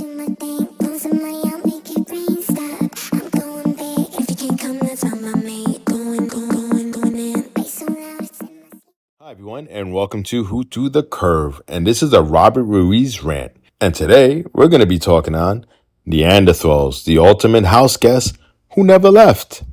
Hi, everyone, and welcome to Who to the Curve. And this is a Robert Ruiz rant. And today we're going to be talking on Neanderthals, the ultimate house guests who never left.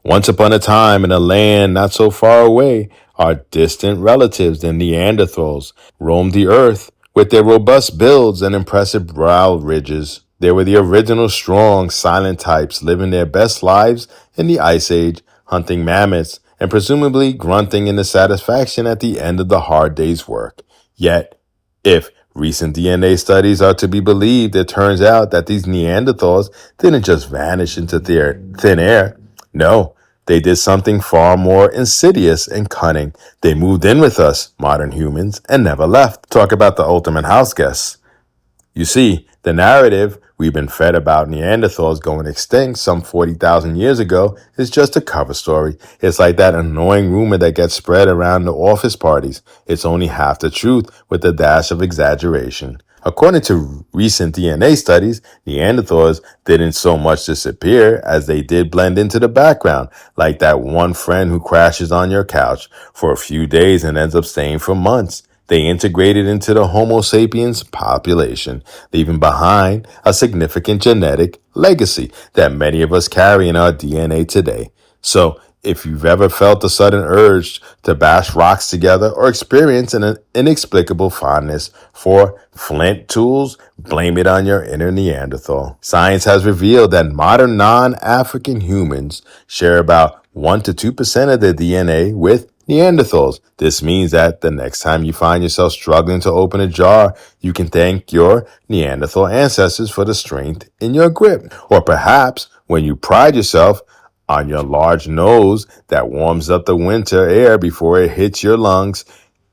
Once upon a time, in a land not so far away, our distant relatives, the Neanderthals, roamed the earth with their robust builds and impressive brow ridges. They were the original strong, silent types living their best lives in the Ice Age, hunting mammoths, and presumably grunting in the satisfaction at the end of the hard day's work. Yet, if recent DNA studies are to be believed, it turns out that these Neanderthals didn't just vanish into thin air. No, they did something far more insidious and cunning. They moved in with us, modern humans, and never left. Talk about the ultimate house guests. You see, the narrative we've been fed about Neanderthals going extinct some 40,000 years ago is just a cover story. It's like that annoying rumor that gets spread around the office parties. It's only half the truth with a dash of exaggeration. According to recent DNA studies, Neanderthals didn't so much disappear as they did blend into the background, like that one friend who crashes on your couch for a few days and ends up staying for months. They integrated into the Homo sapiens population, leaving behind a significant genetic legacy that many of us carry in our DNA today. So, if you've ever felt a sudden urge to bash rocks together or experience an inexplicable fondness for flint tools, blame it on your inner Neanderthal. Science has revealed that modern non-African humans share about 1 to 2% of their DNA with Neanderthals. This means that the next time you find yourself struggling to open a jar, you can thank your Neanderthal ancestors for the strength in your grip. Or perhaps when you pride yourself on your large nose that warms up the winter air before it hits your lungs,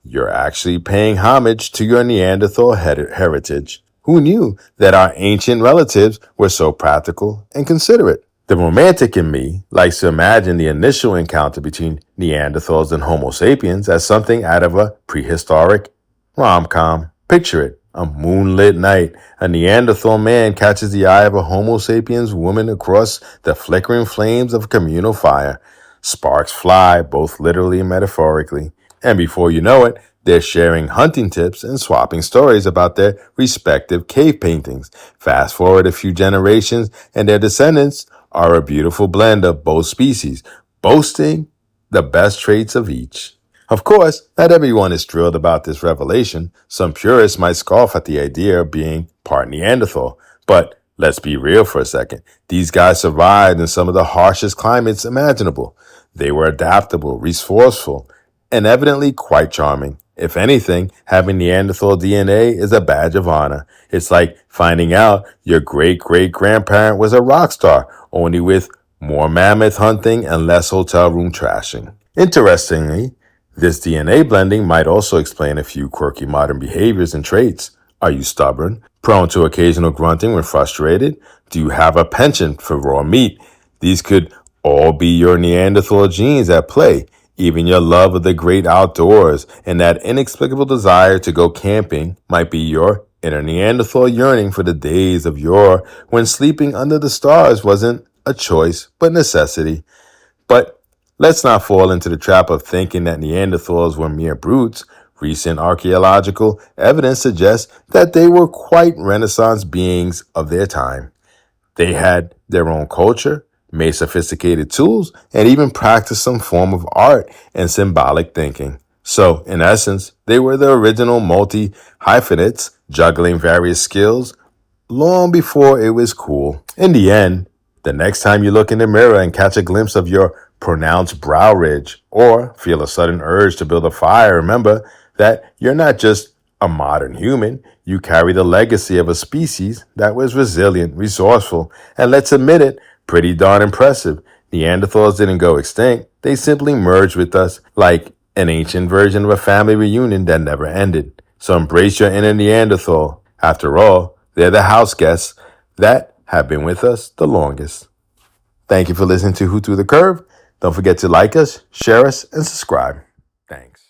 you're actually paying homage to your Neanderthal heritage. Who knew that our ancient relatives were so practical and considerate? The romantic in me likes to imagine the initial encounter between Neanderthals and Homo sapiens as something out of a prehistoric rom-com. Picture it. A moonlit night, a Neanderthal man catches the eye of a Homo sapiens woman across the flickering flames of a communal fire. Sparks fly, both literally and metaphorically. And before you know it, they're sharing hunting tips and swapping stories about their respective cave paintings. Fast forward a few generations, and their descendants are a beautiful blend of both species, boasting the best traits of each. Of course, not everyone is thrilled about this revelation. Some purists might scoff at the idea of being part Neanderthal. But let's be real for a second. These guys survived in some of the harshest climates imaginable. They were adaptable, resourceful, and evidently quite charming. If anything, having Neanderthal DNA is a badge of honor. It's like finding out your great-great-grandparent was a rock star, only with more mammoth hunting and less hotel room trashing. Interestingly, this DNA blending might also explain a few quirky modern behaviors and traits. Are you stubborn? Prone to occasional grunting when frustrated? Do you have a penchant for raw meat? These could all be your Neanderthal genes at play. Even your love of the great outdoors and that inexplicable desire to go camping might be your inner Neanderthal yearning for the days of yore when sleeping under the stars wasn't a choice but necessity. But let's not fall into the trap of thinking that Neanderthals were mere brutes. Recent archaeological evidence suggests that they were quite Renaissance beings of their time. They had their own culture, made sophisticated tools, and even practiced some form of art and symbolic thinking. So, in essence, they were the original multi-hyphenates, juggling various skills long before it was cool. In the end, the next time you look in the mirror and catch a glimpse of your pronounced brow ridge or feel a sudden urge to build a fire, remember that you're not just a modern human. You carry the legacy of a species that was resilient, resourceful, and let's admit it, pretty darn impressive. Neanderthals didn't go extinct. They simply merged with us like an ancient version of a family reunion that never ended. So embrace your inner Neanderthal. After all, they're the house guests that have been with us the longest. Thank you for listening to Who to the Curve. Don't forget to like us, share us, and subscribe. Thanks.